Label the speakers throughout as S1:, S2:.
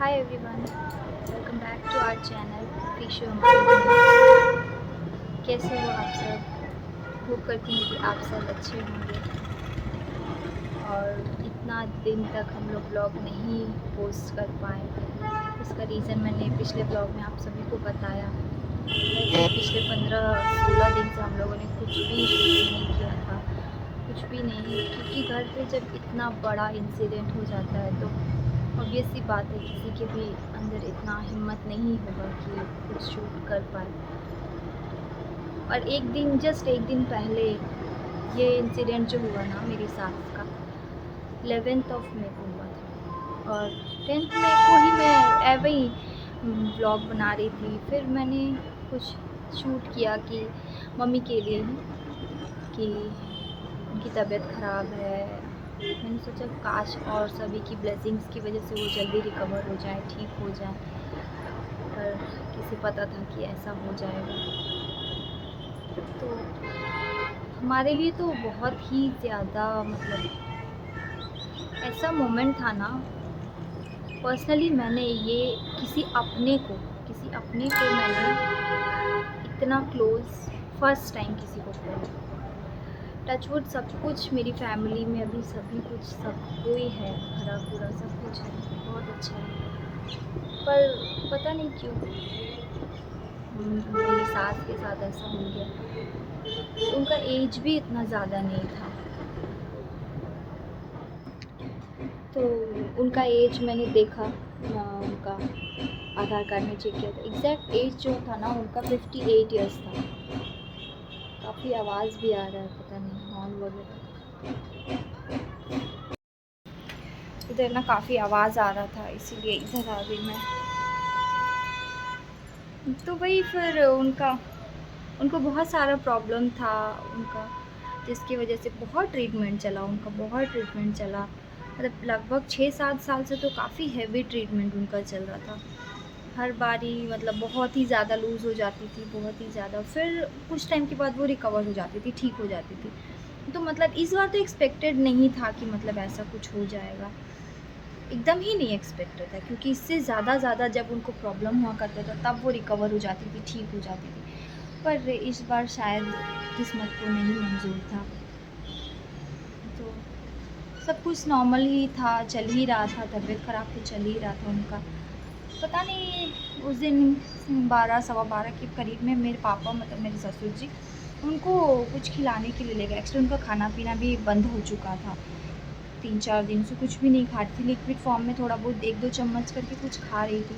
S1: Hi everyone, welcome back to our channel फिशो हमारी दुनिया। कैसे हो आप सब? होप करती हूँ कि आप सब अच्छे होंगे। और इतना दिन तक हम लोग ब्लॉग नहीं पोस्ट कर पाए, उसका रीज़न मैंने पिछले ब्लॉग में आप सभी को बताया है कि पिछले 15-16 दिन से हम लोगों ने कुछ भी शूट नहीं किया था, कुछ भी नहीं, क्योंकि घर पे जब इतना बड़ा इंसिडेंट हो जाता है तो ऑब्वियस सी बात है किसी के भी अंदर इतना हिम्मत नहीं होगा कि कुछ शूट कर पाए। और जस्ट एक दिन पहले ये इंसिडेंट जो हुआ ना मेरी सास का 11th ऑफ मे को हुआ था, और 10th मे को ही मैं ऐसे ही व्लॉग बना रही थी। फिर मैंने कुछ शूट किया कि मम्मी के लिए ही, कि उनकी तबीयत ख़राब है। मैंने सोचा काश और सभी की ब्लेसिंग्स की वजह से वो जल्दी रिकवर हो जाए, ठीक हो जाए, पर किसे पता था कि ऐसा हो जाएगा। तो हमारे लिए तो बहुत ही ज़्यादा ऐसा मोमेंट था ना। पर्सनली मैंने ये किसी अपने को मैंने इतना क्लोज़ फर्स्ट टाइम किसी को खोया। टचवुड सब कुछ मेरी फैमिली में अभी सभी कुछ सब कोई है, हरा पूरा सब कुछ है, बहुत अच्छा है। पर पता नहीं क्यों मेरी सास के साथ ऐसा हो गया। उनका एज भी इतना ज़्यादा नहीं था, तो उनका एज मैंने देखा, उनका आधार कार्ड में चेक किया था, एग्जैक्ट एज जो था ना उनका 58 ईयर्स था। काफ़ी आवाज़ भी आ रहा है, पता नहीं हॉर्न वगैरह, इधर ना काफ़ी आवाज़ आ रहा था इसीलिए इधर आ गई मैं। तो वही फिर उनको बहुत सारा प्रॉब्लम था उनका, जिसकी वजह से बहुत ट्रीटमेंट चला उनका, बहुत ट्रीटमेंट चला। मतलब लगभग 6-7 साल से तो काफ़ी हैवी ट्रीटमेंट उनका चल रहा था। हर बारी मतलब बहुत ही ज़्यादा लूज़ हो जाती थी, बहुत ही ज़्यादा। फिर कुछ टाइम के बाद वो रिकवर हो जाती थी, ठीक हो जाती थी। तो मतलब इस बार तो एक्सपेक्टेड नहीं था कि मतलब ऐसा कुछ हो जाएगा, एकदम ही नहीं एक्सपेक्टेड था, क्योंकि इससे ज़्यादा जब उनको प्रॉब्लम हुआ करता था तब वो रिकवर हो जाती थी, ठीक हो जाती थी। पर इस बार शायद किस्मत को नहीं मंजूर था। तो सब कुछ नॉर्मल ही था, चल ही रहा था, तबीयत ख़राब तो चल ही रहा था उनका। पता नहीं उस दिन 12-12:15 के करीब में मेरे पापा, मतलब मेरे ससुर जी, उनको कुछ खिलाने के लिए ले गए। एक्चुअली उनका खाना पीना भी बंद हो चुका था, 3-4 दिन से कुछ भी नहीं खाती थी, लिक्विड फॉर्म में थोड़ा बहुत 1-2 चम्मच करके कुछ खा रही थी।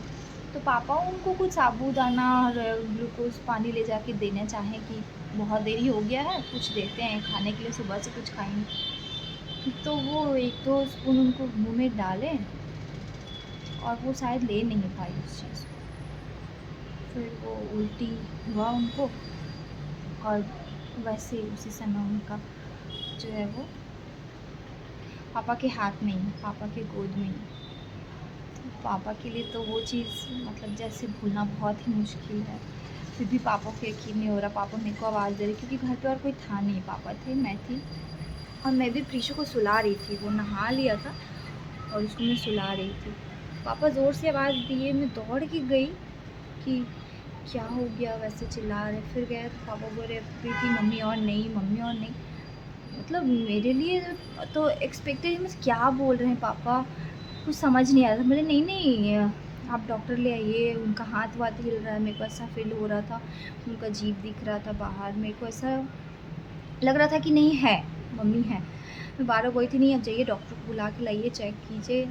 S1: तो पापा उनको कुछ साबूदाना और ग्लूकोज़ पानी ले जाके देना चाहें कि बहुत देरी हो गया है, कुछ देते हैं खाने के लिए, सुबह से कुछ खाएँगे। तो वो 1-2 स्पून उनको मुँह में डाले और वो शायद ले नहीं पाई उस चीज़ को। फिर वो उल्टी हुआ उनको, और वैसे उसी समय उनका जो है वो पापा के हाथ में ही, पापा के गोद में ही। पापा के लिए तो वो चीज़ मतलब जैसे भूलना बहुत ही मुश्किल है। फिर भी पापा को यकीन नहीं हो रहा, पापा मेरे को आवाज़ दे रहे, क्योंकि घर पे और कोई था नहीं, पापा थे, मैं थी, और मैं भी प्रीशु को सुला रही थी। वो नहा लिया था और उसको मैं सुला रही थी। पापा ज़ोर से आवाज़ दिए, मैं दौड़ के गई कि क्या हो गया, वैसे चिल्ला रहे। फिर गए तो पापा बोल रहे प्रीति मम्मी और नहीं, मम्मी और नहीं। मतलब मेरे लिए तो एक्सपेक्टेड, मैं क्या बोल रहे हैं पापा, कुछ समझ नहीं आ रहा था। बोले नहीं नहीं आप डॉक्टर ले आइए, उनका हाथ वाथ हिल रहा है। मेरे को ऐसा फील हो रहा था, उनका जीभ दिख रहा था बाहर, मेरे को ऐसा लग रहा था कि नहीं है, मम्मी है। मैं बार बार बोली थी नहीं अब जाइए डॉक्टर को बुला के लाइए, चेक कीजिए।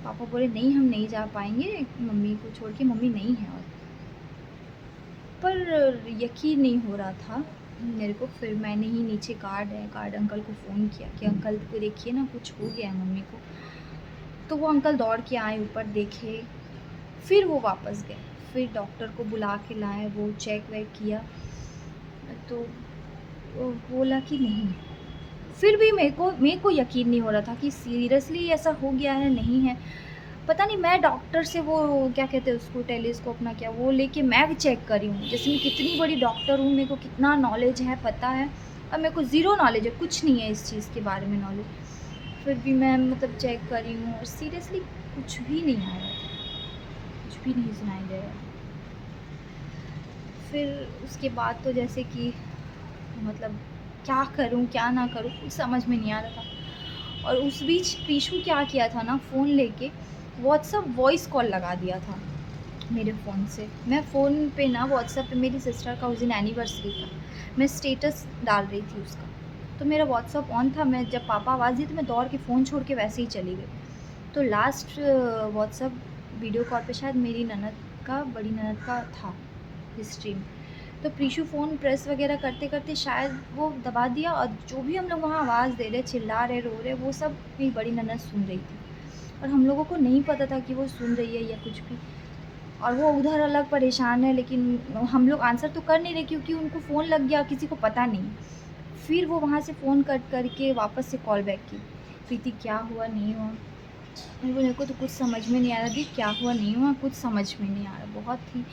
S1: पापा बोले नहीं हम नहीं जा पाएंगे, मम्मी को छोड़ के, मम्मी नहीं है। और पर यकीन नहीं हो रहा था मेरे को। फिर मैंने ही नीचे गार्ड अंकल को फ़ोन किया कि अंकल को देखिए ना, कुछ हो गया है मम्मी को। तो वो अंकल दौड़ के आए, ऊपर देखे, फिर वो वापस गए, फिर डॉक्टर को बुला के लाए, वो चेक वेक किया तो वो बोला कि नहीं। फिर भी मेरे को यकीन नहीं हो रहा था कि सीरियसली ऐसा हो गया है, नहीं है। पता नहीं, मैं डॉक्टर से वो क्या कहते हैं उसको, टेलीस्कोप ना क्या, वो लेके मैं भी चेक करी हूँ। जैसे मैं कितनी बड़ी डॉक्टर हूँ, मेरे को कितना नॉलेज है, पता है, और मेरे को ज़ीरो नॉलेज है, कुछ नहीं है इस चीज़ के बारे में नॉलेज। फिर भी मैं मतलब चेक करी हूँ और सीरियसली कुछ भी नहीं आया था। भी नहीं सुनाई दे रहा। फिर उसके बाद तो जैसे कि मतलब क्या करूँ क्या ना करूँ कुछ समझ में नहीं आ रहा था। और उस बीच प्रीशु क्या किया था ना, फ़ोन लेके व्हाट्सएप वॉइस कॉल लगा दिया था मेरे फ़ोन से। मैं फ़ोन पे ना व्हाट्सएप पे मेरी सिस्टर का उस दिन एनिवर्सरी था, मैं स्टेटस डाल रही थी उसका, तो मेरा व्हाट्सएप ऑन था। मैं जब पापा आवाज़ दी तो मैं दौड़ के फ़ोन छोड़ के वैसे ही चली गई। तो लास्ट व्हाट्सएप वीडियो कॉल पे शायद मेरी ननद का, बड़ी ननद का था हिस्ट्री में। तो प्रीशु फ़ोन प्रेस वगैरह करते-करते शायद वो दबा दिया, और जो भी हम लोग वहाँ आवाज़ दे रहे, चिल्ला रहे, रो रहे, वो सब मेरी बड़ी ननद सुन रही थी। और हम लोगों को नहीं पता था कि वो सुन रही है या कुछ भी। और वो उधर अलग परेशान है, लेकिन हम लोग आंसर तो कर नहीं रहे क्योंकि उनको फ़ोन लग गया, किसी को पता नहीं। फिर वो वहाँ से फ़ोन कट करके वापस से कॉल बैक की, प्रीति क्या हुआ, नहीं हुआ? मेरे को तो कुछ समझ में नहीं आ रहा दी, क्या हुआ, नहीं हुआ, कुछ समझ में नहीं आ रहा, बहुत ही।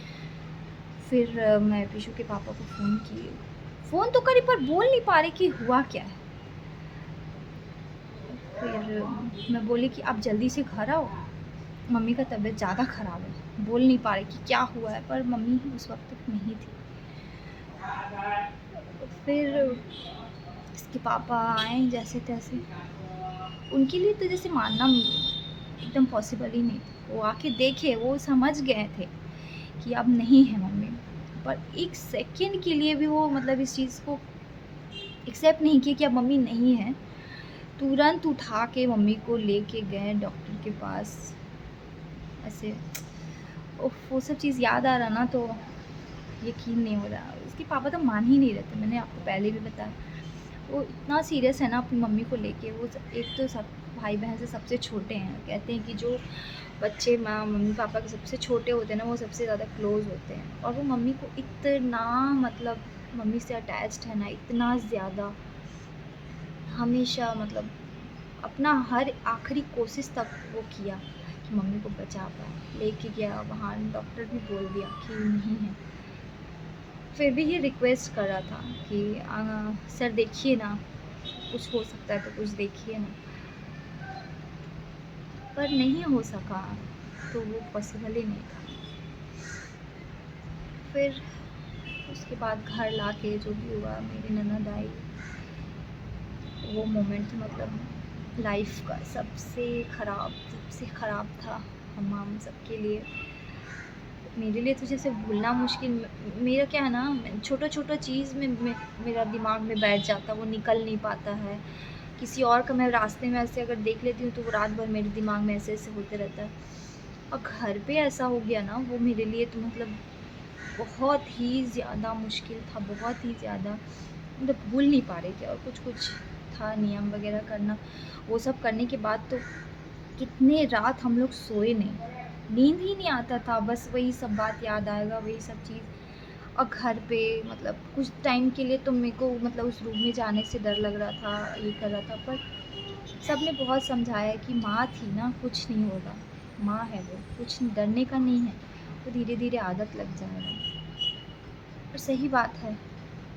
S1: फिर मैं प्रीशु के पापा को फ़ोन की, फ़ोन तो करी पर बोल नहीं पा रहे कि हुआ क्या है। फिर मैं बोली कि आप जल्दी से घर आओ, मम्मी का तबीयत ज़्यादा ख़राब है। बोल नहीं पा रहे कि क्या हुआ है, पर मम्मी उस वक़्त तक नहीं थी। फिर इसके पापा आए जैसे-तैसे। उनके लिए तो जैसे मानना एकदम पॉसिबल ही नहीं था। वो आके देखे, वो समझ गए थे कि अब नहीं है मम्मी। पर 1 सेकंड के लिए भी वो मतलब इस चीज़ को एक्सेप्ट नहीं किया कि अब मम्मी नहीं है। तुरंत उठा के मम्मी को लेके गए डॉक्टर के पास। ऐसे उफ़! वो सब चीज़ याद आ रहा ना तो यकीन नहीं हो रहा। उसके पापा तो मान ही नहीं रहे थे, मैंने आपको पहले भी बताया। वो इतना सीरियस है ना अपनी मम्मी को लेके। वो एक तो सब भाई-बहन से सबसे छोटे हैं। कहते हैं कि जो बच्चे माँ मम्मी-पापा के सबसे छोटे होते हैं ना, वो सबसे ज़्यादा क्लोज़ होते हैं। और वो मम्मी को इतना मतलब मम्मी से अटैच्ड है ना, इतना ज़्यादा, हमेशा मतलब अपना हर आखिरी कोशिश तक वो किया कि मम्मी को बचा पाए। लेके गया वहाँ, डॉक्टर भी बोल दिया कि नहीं है। फिर भी ये रिक्वेस्ट कर रहा था कि सर देखिए ना, कुछ हो सकता है तो कुछ देखिए ना। पर नहीं हो सका, तो वो पॉसिबल ही नहीं था। फिर उसके बाद घर लाके जो भी हुआ, मेरी ननद आई, वो मोमेंट मतलब लाइफ का सबसे ख़राब था हम सबके लिए। मेरे लिए तो जैसे भूलना मुश्किल। मेरा क्या है ना, छोटा-छोटा चीज़ में मेरा दिमाग में बैठ जाता है, वो निकल नहीं पाता है। किसी और का मैं रास्ते में ऐसे अगर देख लेती हूँ तो वो रात भर मेरे दिमाग में ऐसे-ऐसे होते रहता है। और घर पे ऐसा हो गया ना, वो मेरे लिए तो मतलब बहुत ही ज़्यादा मुश्किल था, बहुत ही ज़्यादा। मतलब भूल नहीं पा रहे थे। और कुछ-कुछ था नियम वग़ैरह करना, वो सब करने के बाद तो कितने रात हम लोग सोए नहीं। नींद ही नहीं आता था, बस वही सब बात याद आएगा, वही सब चीज़। और घर पे मतलब कुछ टाइम के लिए तो मेरे को मतलब उस रूम में जाने से डर लग रहा था, ये कर रहा था, पर सबने बहुत समझाया कि माँ थी ना, कुछ नहीं होगा, माँ है वो, कुछ डरने का नहीं है, वो धीरे-धीरे आदत लग जाएगा। और सही बात है,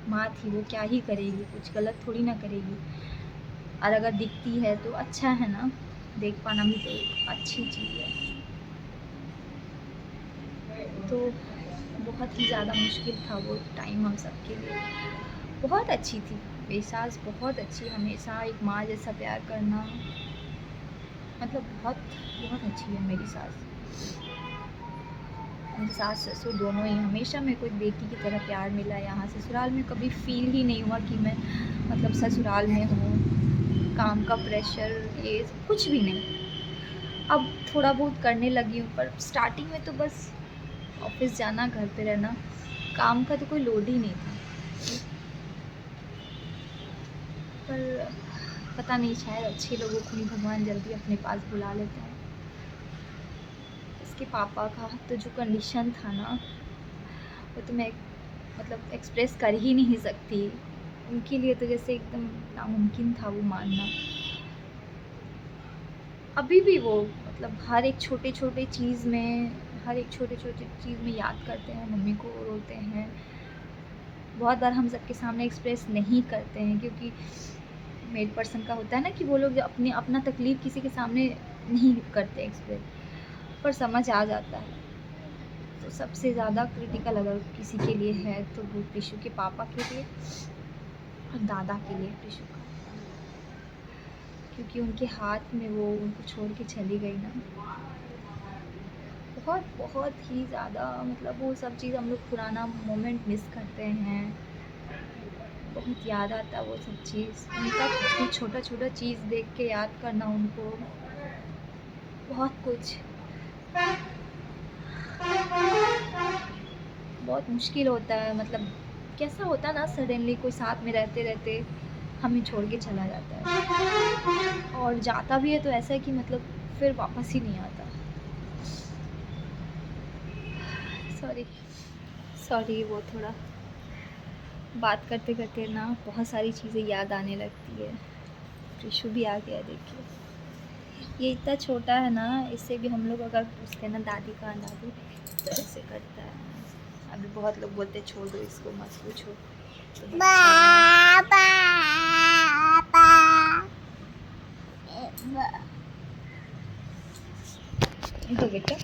S1: माँ थी, वो क्या ही करेगी, कुछ गलत थोड़ी ना करेगी। और अगर दिखती है तो अच्छा है ना, देख पाना भी तो एक अच्छी चीज़ है। तो बहुत ही ज़्यादा मुश्किल था वो टाइम हम सबके लिए। बहुत अच्छी थी, मेरी सास बहुत अच्छी, हमेशा एक माँ जैसा प्यार करना, मतलब बहुत बहुत अच्छी है मेरी सास। मेरी सास ससुर दोनों ही हमेशा मेरे को एक बेटी की तरह प्यार मिला। यहाँ ससुराल में कभी फ़ील ही नहीं हुआ कि मैं मतलब ससुराल में हूँ, काम का प्रेशर ये सब कुछ भी नहीं। अब थोड़ा बहुत करने लगी हूँ, पर स्टार्टिंग में तो बस ऑफ़िस जाना, घर पे रहना, काम का तो कोई लोड ही नहीं था। पर पता नहीं, शायद अच्छे लोगों को ही भगवान जल्दी अपने पास बुला लेते हैं। इसके पापा का तो जो कंडीशन था ना, वो तो मैं मतलब एक्सप्रेस कर ही नहीं सकती। उनके लिए तो जैसे एकदम नामुमकिन था वो मानना। अभी भी वो मतलब हर एक छोटे-छोटे चीज़ में, हर एक छोटे-छोटे चीज़ में याद करते हैं, मम्मी को रोते हैं। बहुत बार हम सबके सामने एक्सप्रेस नहीं करते हैं क्योंकि मेल पर्सन का होता है ना कि वो लोग अपनी तकलीफ़ किसी के सामने नहीं करते एक्सप्रेस, पर समझ आ जाता है। तो सबसे ज़्यादा क्रिटिकल अगर किसी के लिए है तो वो प्रीशु के पापा के लिए और दादा के लिए प्रीशु का, क्योंकि उनके हाथ में वो उनको छोड़ के चली गई ना। बहुत बहुत ही ज़्यादा मतलब वो सब चीज़ हम लोग पुराना मोमेंट मिस करते हैं, बहुत याद आता है वो सब चीज़। उनका कुछ भी छोटा छोटा चीज़ देख के याद करना उनको, बहुत कुछ बहुत मुश्किल होता है। मतलब कैसा होता है ना, सडनली कोई साथ में रहते रहते हमें छोड़ के चला जाता है, और जाता भी है तो ऐसा है कि मतलब फिर वापस ही नहीं आता। सॉरी सॉरी, वो थोड़ा बात करते करते ना बहुत सारी चीज़ें याद आने लगती है। प्रीशु भी आ गया, देखिए ये इतना छोटा है ना, इससे भी हम लोग अगर पूछते हैं ना दादी कहाँ दादी, तो ऐसे करता है। अभी बहुत लोग बोलते छोड़ दो इसको मत पूछो, तो दो बेटा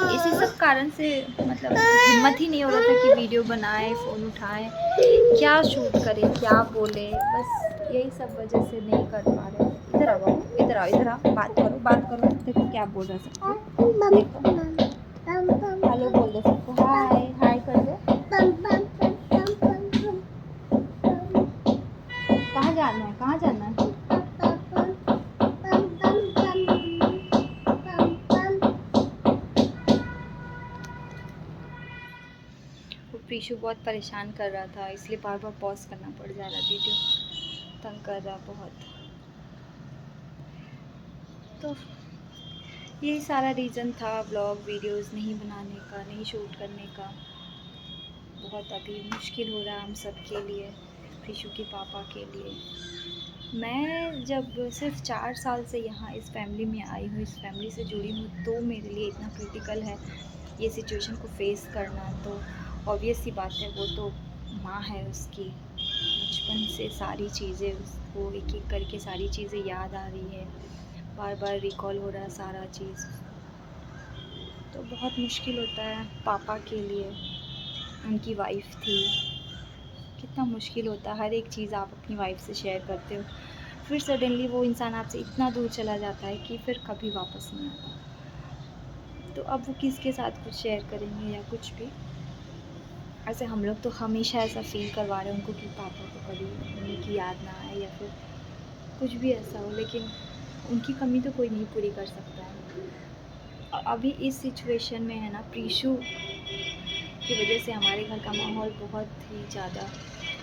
S1: इसी सब कारण से मतलब हिम्मत ही नहीं हो रहा था कि वीडियो बनाए, फ़ोन उठाएं, क्या शूट करें, क्या बोले, बस यही सब वजह से नहीं कर पा रहे। इधर आओ बाबू, इधर आओ, इधर आओ, बात करो। देखो क्या बोल रहा है सबको, देखो हेलो बोल दो सबको, हाय हाय कर दो। कहाँ जाना है, कहाँ जाना है? वो प्रीशु बहुत परेशान कर रहा था, इसलिए बार बार पॉज करना पड़ जा रहा वीडियो, तंग कर रहा बहुत। तो यही सारा रीज़न था व्लॉग वीडियोस नहीं बनाने का, नहीं शूट करने का। बहुत अभी मुश्किल हो रहा है हम सब के लिए, प्रीशु के पापा के लिए। मैं जब सिर्फ 4 साल से यहाँ इस फैमिली में आई हूँ, इस फैमिली से जुड़ी हूँ, तो मेरे लिए इतना क्रिटिकल है ये सिचुएशन को फेस करना। तो ऑब्वियस सी बात है, वो तो माँ है उसकी, बचपन से सारी चीज़ें उसको एक एक करके सारी चीज़ें याद आ रही है, बार बार रिकॉल हो रहा है सारा चीज़। तो बहुत मुश्किल होता है पापा के लिए, उनकी वाइफ़ थी, कितना मुश्किल होता है। हर एक चीज़ आप अपनी वाइफ से शेयर करते हो, फिर सडनली वो इंसान आपसे इतना दूर चला जाता है कि फिर कभी वापस नहीं आता। तो अब वो किसके साथ कुछ शेयर करेंगे या कुछ भी। ऐसे हम लोग तो हमेशा ऐसा फील करवा रहे हैं उनको कि पापा को कभी उनकी याद ना आए या फिर कुछ भी ऐसा हो, लेकिन उनकी कमी तो कोई नहीं पूरी कर सकता है। अभी इस सिचुएशन में है ना, प्रीशु की वजह से हमारे घर का माहौल बहुत ही ज़्यादा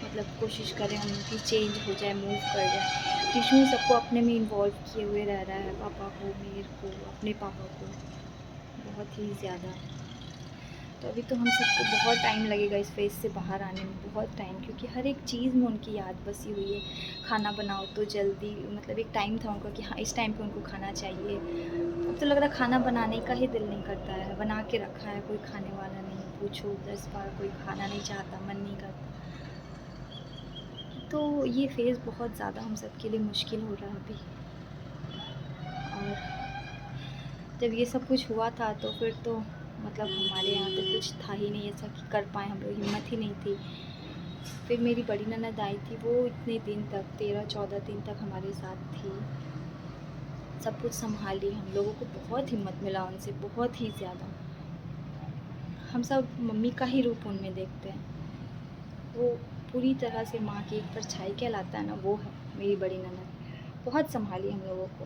S1: मतलब कोशिश करें हम कि चेंज हो जाए, मूव कर जाए। प्रीशु सबको अपने में इन्वॉल्व किए हुए रह रहा है, पापा को, मेरे को, अपने पापा को, बहुत ही ज़्यादा। तो अभी तो हम सबको बहुत टाइम लगेगा इस फेज़ से बाहर आने में, बहुत टाइम, क्योंकि हर एक चीज़ में उनकी याद बसी हुई है। खाना बनाओ तो जल्दी, मतलब एक टाइम था उनका कि हाँ इस टाइम पे उनको खाना चाहिए। अब तो लग रहा है खाना बनाने का ही दिल नहीं करता है, बना के रखा है, कोई खाने वाला नहीं, पूछो 10 बार कोई खाना नहीं चाहता, मन नहीं करता। तो ये फेज़ बहुत ज़्यादा हम सब के लिए मुश्किल हो रहा है अभी। और जब ये सब कुछ हुआ था तो फिर तो मतलब हमारे यहाँ तो कुछ था ही नहीं ऐसा कि कर पाएँ हम लोग, हिम्मत ही नहीं थी। फिर मेरी बड़ी ननद आई थी, वो इतने दिन तक 13-14 दिन तक हमारे साथ थी, सब कुछ संभाली। हम लोगों को बहुत हिम्मत मिला उनसे, बहुत ही ज़्यादा। हम सब मम्मी का ही रूप उनमें देखते हैं, वो पूरी तरह से माँ की एक परछाई कहलाता है ना, वो है मेरी बड़ी ननद। बहुत संभाली हम लोगों को,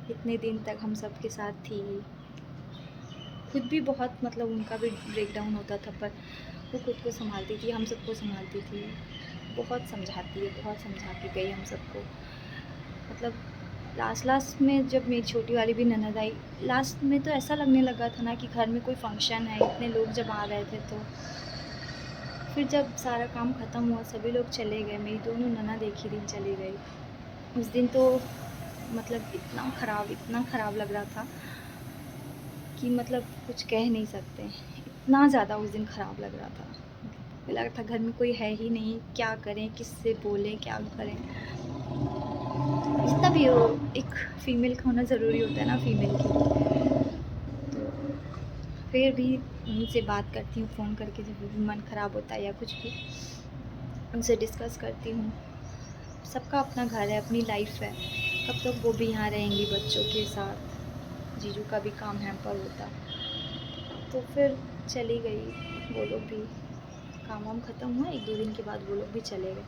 S1: इतने दिन तक हम सब के साथ थी। खुद भी बहुत मतलब उनका भी ब्रेक डाउन होता था, पर वो खुद को संभालती थी, हम सबको संभालती थी, बहुत समझाती है, बहुत समझा के गई हम सबको। मतलब लास्ट में जब मेरी छोटी वाली भी ननद आई, लास्ट में तो ऐसा लगने लगा था ना कि घर में कोई फंक्शन है, इतने लोग जब आ रहे थे। तो फिर जब सारा काम ख़त्म हुआ, सभी लोग चले गए, मेरी दोनों ननद एक ही दिन चली गई। उस दिन तो मतलब इतना ख़राब लग रहा था कि मतलब कुछ कह नहीं सकते, इतना ज़्यादा उस दिन ख़राब लग रहा था। मुझे लगा था घर में कोई है ही नहीं, क्या करें, किससे बोलें, क्या करें। जितना भी हो, एक फ़ीमेल का होना ज़रूरी होता है ना फ़ीमेल के लिए। तो फिर भी उनसे बात करती हूँ फ़ोन करके, जब भी मन ख़राब होता है या कुछ भी उनसे डिस्कस करती हूँ। सबका अपना घर है, अपनी लाइफ़ है, कब तक वो भी यहाँ रहेंगी बच्चों के साथ। जीजू का भी काम हैम्पर होता, तो फिर चली गई। वो लोग भी काम वाम ख़त्म हुआ, 1-2 दिन के बाद वो लोग भी चले गए।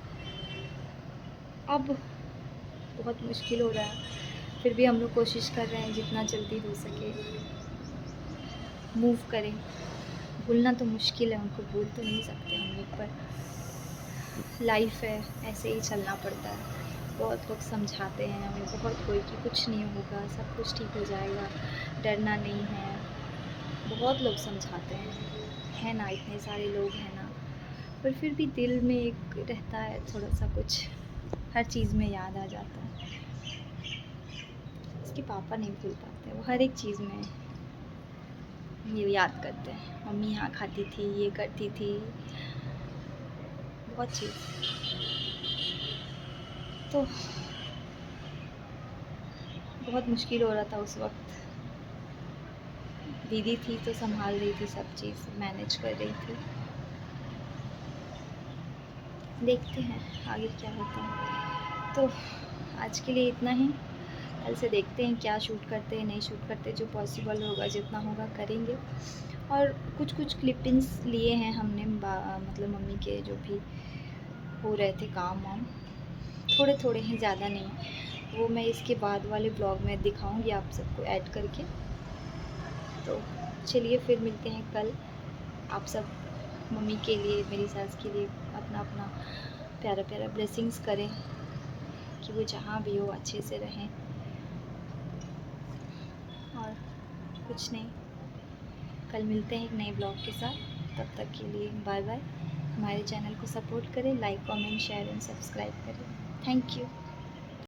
S1: अब बहुत मुश्किल हो रहा है, फिर भी हम लोग कोशिश कर रहे हैं जितना जल्दी हो सके मूव करें। भूलना तो मुश्किल है, उनको भूल तो नहीं सकते हम लोग, पर लाइफ़ है, ऐसे ही चलना पड़ता है। बहुत लोग समझाते हैं हमें, बहुत कोई कि कुछ नहीं होगा, सब कुछ ठीक हो जाएगा, डरना नहीं है। बहुत लोग समझाते हैं, है ना, इतने सारे लोग हैं ना, पर फिर भी दिल में एक रहता है थोड़ा-सा कुछ, हर चीज़ में याद आ जाता है। इसके पापा नहीं भूल पाते, वो हर एक चीज़ में ये याद करते हैं, मम्मी यहाँ खाती थी, ये करती थी, बहुत चीज़। तो बहुत मुश्किल हो रहा था उस वक़्त। दीदी थी तो सँभाल रही थी, सब चीज़ मैनेज कर रही थी। देखते हैं आगे क्या होता है। तो आज के लिए इतना ही, कल से देखते हैं क्या शूट करते हैं, नहीं शूट करते, जो पॉसिबल होगा जितना होगा करेंगे। और कुछ-कुछ क्लिपिंग्स लिए हैं हमने, मतलब मम्मी के जो भी हो रहे थे काम वाम, थोड़े-थोड़े हैं, ज़्यादा नहीं। वो मैं इसके बाद वाले ब्लॉग में दिखाऊँगी आप सबको ऐड करके। तो चलिए फिर मिलते हैं कल। आप सब मम्मी के लिए, मेरी सास के लिए अपना-अपना प्यारा-प्यारा ब्लेसिंग्स करें कि वो जहाँ भी हो अच्छे से रहें। और कुछ नहीं, कल मिलते हैं एक नए ब्लॉग के साथ। तब तक के लिए बाय बाय। हमारे चैनल को सपोर्ट करें, like, comment, share and subscribe करें। Thank you.